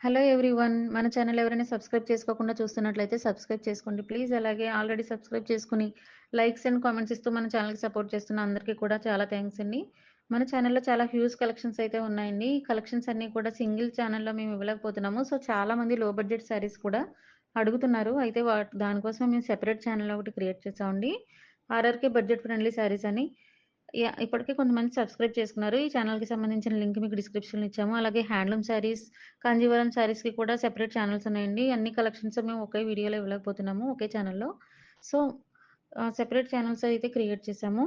Hello everyone. మన channel ఎవరైనా subscribe చేసుకోకుండా చూస్తున్నట్లయితే సబ్స్క్రైబ్ చేసుకోండి ప్లీజ్. అలాగే ఆల్రెడీ సబ్స్క్రైబ్ చేసుకొని లైక్స్ అండ్ కామెంట్స్ ఇస్తూ మన ఛానల్‌కి సపోర్ట్ చేస్తున్న అందరికీ కూడా చాలా థాంక్స్ అండి. మన ఛానల్‌లో చాలా హ్యూజ్ కలెక్షన్స్ అయితే ఉన్నాయండి. ఈ కలెక్షన్స్ అన్నీ కూడా సింగిల్ ఛానల్‌లో మేము ఇవ్వలేకపోతున్నాము. సో, చాలామంది లో బడ్జెట్ శారీస్ కూడా అడుగుతున్నారు. అయితే దానికోసమే మేము సెపరేట్ ఛానల్ ఒకటి క్రియేట్ చేసామండి. ఆర్ఆర్‌కే బడ్జెట్ ఫ్రెండ్లీ శారీస్ అని. ఇప్పటికే కొంతమంది సబ్స్క్రైబ్ చేసుకున్నారు. ఈ ఛానెల్‌కి సంబంధించిన లింక్ మీకు డిస్క్రిప్షన్‌లో ఇచ్చాము. అలాగే హ్యాండ్లూమ్ శారీస్, కాంజీవరం శారీస్‌కి కూడా సెపరేట్ ఛానెల్స్ ఉన్నాయండి. అన్ని కలెక్షన్స్ మేము ఒకే వీడియోలో ఇవ్వలేకపోతున్నాము ఒకే ఛానెల్‌లో. సో, సెపరేట్ ఛానెల్స్ అయితే క్రియేట్ చేసాము.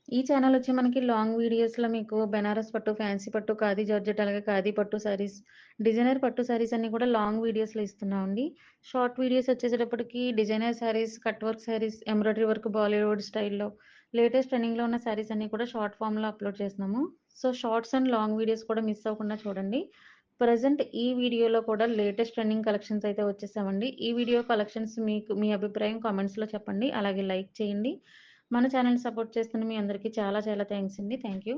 ఈ ఛానెల్ వచ్చి మనకి లాంగ్ వీడియోస్‌లో మీకు బెనారస్ పట్టు, ఫ్యాన్సీ పట్టు, ఖాదీ జార్జెట్ అలాగే ఖాదీ పట్టు శారీస్, డిజైనర్ పట్టు శారీస్ అన్నీ కూడా లాంగ్ వీడియోస్‌లో ఇస్తున్నామండి. షార్ట్ వీడియోస్ వచ్చేసేటప్పటికి designer saris, cut work saris, embroidery work Bollywood స్టైల్‌లో లేటెస్ట్ ట్రెండింగ్‌లో ఉన్న శారీస్ అన్నీ కూడా షార్ట్ ఫార్మ్‌లో అప్‌లోడ్ చేస్తున్నాము. So, shorts and long videos కూడా మిస్ అవ్వకుండా చూడండి. ప్రెజెంట్ ఈ వీడియోలో కూడా లేటెస్ట్ ట్రెండింగ్ కలెక్షన్స్ అయితే వచ్చేసామండి. ఈ వీడియో కలెక్షన్స్ మీకు మీ అభిప్రాయం కామెంట్స్‌లో చెప్పండి. అలాగే లైక్ చేయండి. మన ఛానెల్‌ని సపోర్ట్ చేస్తున్న మీ అందరికీ చాలా చాలా థాంక్స్ అండి. Thank you.